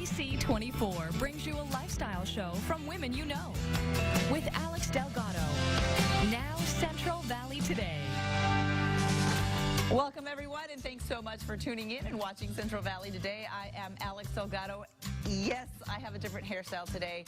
KSEE 24 brings you a lifestyle show from women you know with Alex Delgado. Now Central Valley Today. Welcome everyone, and thanks so much for tuning in and watching Central Valley Today. I am Alex Delgado. Yes, I have a different hairstyle today.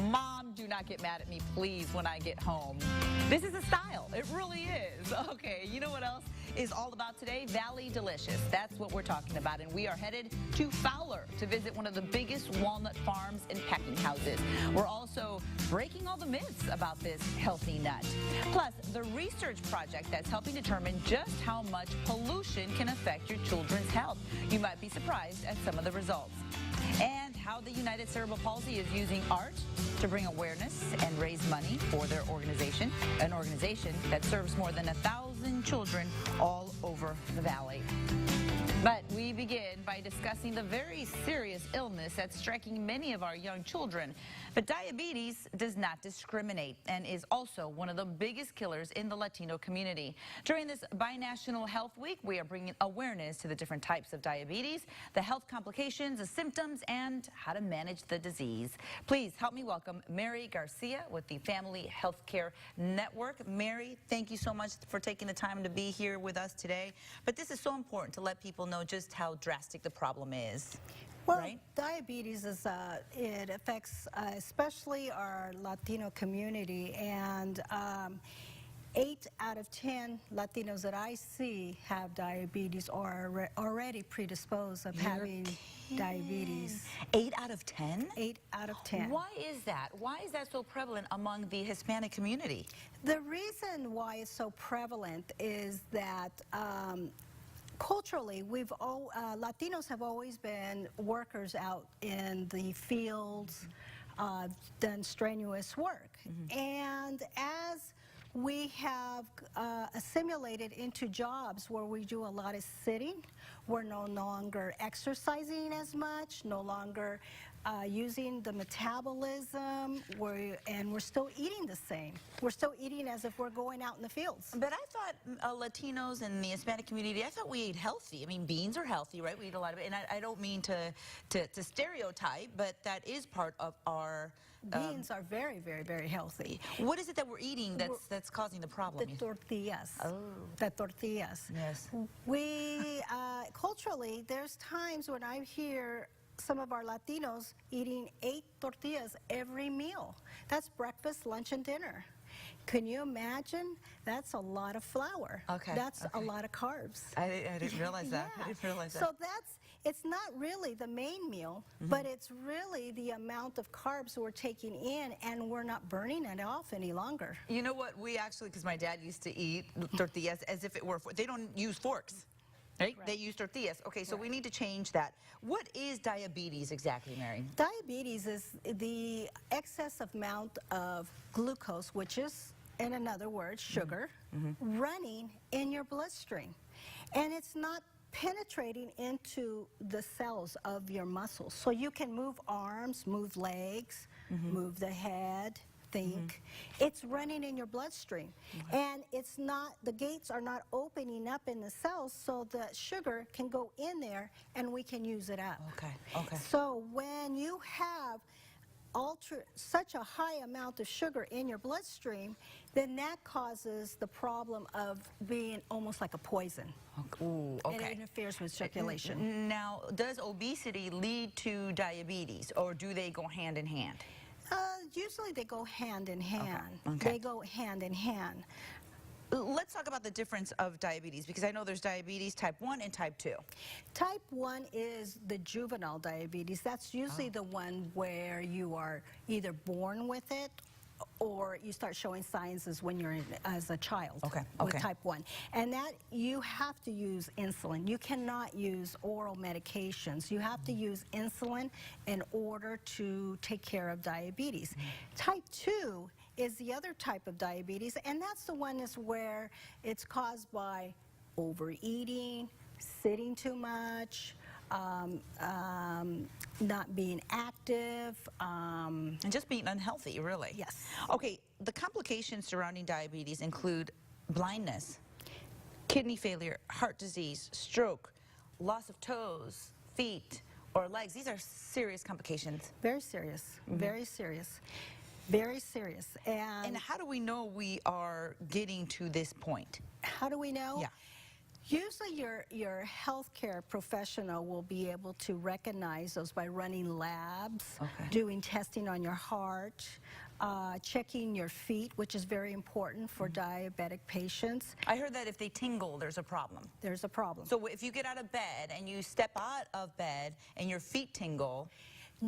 Mom, do not get mad at me, please, when I get home. This is a style. It really is. Okay, you know what else is all about today? Valley Delicious. That's what we're talking about, and we are headed to Fowler to visit one of the biggest walnut farms and packing houses. We're also breaking all the myths about this healthy nut. Plus, the research project that's helping determine just how much pollution can affect your children's health. You might be surprised at some of the results. And how the United Cerebral Palsy is using art to bring awareness and raise money for their organization, an organization that serves more than 1,000 children all over the valley. But we begin by discussing the very serious illness that's striking many of our young children. But diabetes does not discriminate and is also one of the biggest killers in the Latino community. During this Binational Health Week, we are bringing awareness to the different types of diabetes, the health complications, the symptoms, and how to manage the disease. Please help me welcome Mary Garcia with the Family Healthcare Network. Mary, thank you so much for taking the time to be here with us today. But this is so important to let people know just how drastic the problem is. Well, right? Diabetes is it affects especially our Latino community, and 8 out of 10 Latinos that I see have diabetes or are already predisposed of having diabetes. 8 out of 10? 8 out of 10. Why is that? Why is that so prevalent among the Hispanic community? The reason why it's so prevalent is that culturally, Latinos have always been workers out in the fields, done strenuous work. And as we have assimilated into jobs where we do a lot of sitting, we're no longer exercising as much, no longer using the metabolism, and we're still eating the same. We're still eating as if we're going out in the fields. But I thought Latinos and the Hispanic community, I thought we ate healthy. I mean, beans are healthy, right? We eat a lot of it. And I don't mean to stereotype, but that is part of our... Beans are very, very, very healthy. What is it that we're eating that's causing the problem? The tortillas. Oh. The tortillas. Yes. We, culturally, there's times when I hear some of our Latinos eating 8 tortillas every meal. That's breakfast, lunch, and dinner. Can you imagine? That's a lot of flour. Okay. That's a lot of carbs. I didn't realize that. Yeah. I didn't realize that. So it's not really the main meal, but it's really the amount of carbs we're taking in, and we're not burning it off any longer. You know what? We actually, because my dad used to eat tortillas as if it were, they don't use forks. Right? They use tortillas. Okay, so we need to change that. What is diabetes exactly, Mary? Diabetes is the excess amount of glucose, which is, in another word, sugar, running in your bloodstream. And it's not penetrating into the cells of your muscles. So you can move arms, move legs, move the head, think. It's running in your bloodstream. And it's not, the gates are not opening up in the cells, so the sugar can go in there and we can use it up. Okay, okay. So when you have such a high amount of sugar in your bloodstream, then that causes the problem of being almost like a poison. Ooh, okay. It interferes with circulation. Now, does obesity lead to diabetes, or do they go hand in hand? Usually they go hand in hand. Okay. They go hand in hand. Let's talk about the difference of diabetes, because I know there's diabetes type 1 and type 2. Type 1 is the juvenile diabetes. That's usually the one where you are either born with it or you start showing signs when you're as a child with type 1. And that you have to use insulin. You cannot use oral medications. You have to use insulin in order to take care of diabetes. Type 2 is the other type of diabetes, and that's the one is where it's caused by overeating, sitting too much, not being active. And just being unhealthy, really. Yes. Okay, the complications surrounding diabetes include blindness, kidney failure, heart disease, stroke, loss of toes, feet, or legs. These are serious complications. Very serious, very serious, very serious. And how do we know we are getting to this point? How do we know? Yeah. Usually your healthcare professional will be able to recognize those by running labs, doing testing on your heart, checking your feet, which is very important for diabetic patients. I heard that if they tingle, there's a problem. There's a problem. So if you get out of bed and you step out of bed and your feet tingle,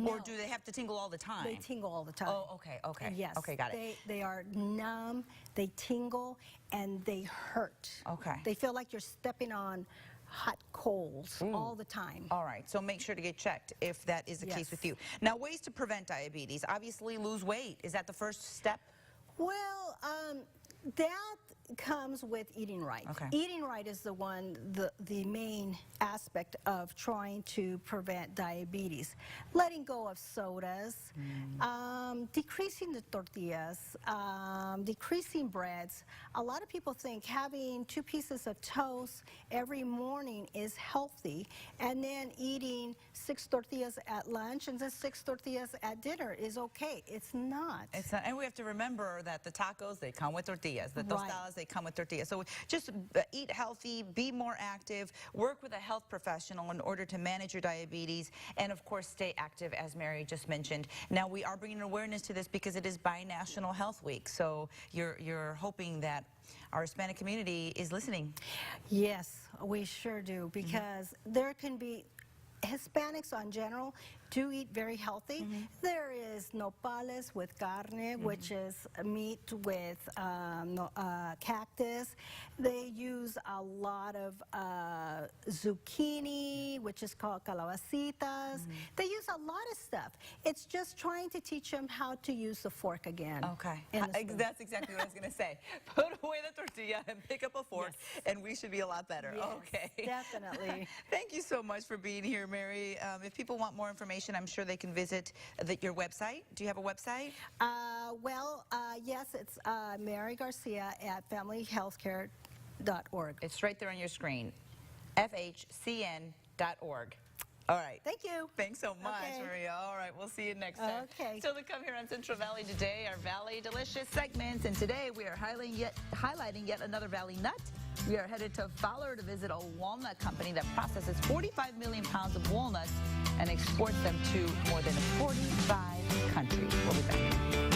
or do they have to tingle all the time? They tingle all the time. Oh, okay. Yes. Okay, got it. They are numb, they tingle, and they hurt. Okay. They feel like you're stepping on hot coals all the time. All right, so make sure to get checked if that is the case with you. Now, ways to prevent diabetes. Obviously, lose weight. Is that the first step? Well, that comes with eating right. Okay. Eating right is the main aspect of trying to prevent diabetes. Letting go of sodas, decreasing the tortillas, decreasing breads. A lot of people think having 2 pieces of toast every morning is healthy, and then eating 6 tortillas at lunch and then 6 tortillas at dinner is okay. It's not. It's not, and we have to remember that the tacos, they come with tortillas. The tostadas, they come with tortillas. So just eat healthy, be more active, work with a health professional in order to manage your diabetes, and of course stay active, as Mary just mentioned. Now, we are bringing awareness to this because it is Bi-National Health Week. So you're hoping that our Hispanic community is listening. Yes, we sure do, because there can be Hispanics in general do eat very healthy. There is nopales with carne, which is meat with cactus. They use a lot of zucchini, which is called calabacitas. They use a lot of stuff. It's just trying to teach them how to use the fork again. Okay, in the spoon. that's exactly what I was going to say. Put away the tortilla and pick up a fork, and we should be a lot better. Yes, okay, definitely. Thank you so much for being here, Mary. If people want more information, I'm sure they can visit your website. Do you have a website? Yes, it's Mary Garcia at familyhealthcare.org. It's right there on your screen, fhcn.org. All right. Thank you. Thanks so much, Okay. Maria. All right, we'll see you next time. Okay. So to come here on Central Valley Today, our Valley Delicious segments, and today we are highlighting yet another Valley nut. We are headed to Fowler to visit a walnut company that processes 45 million pounds of walnuts and exports them to more than 45 countries. We'll be back.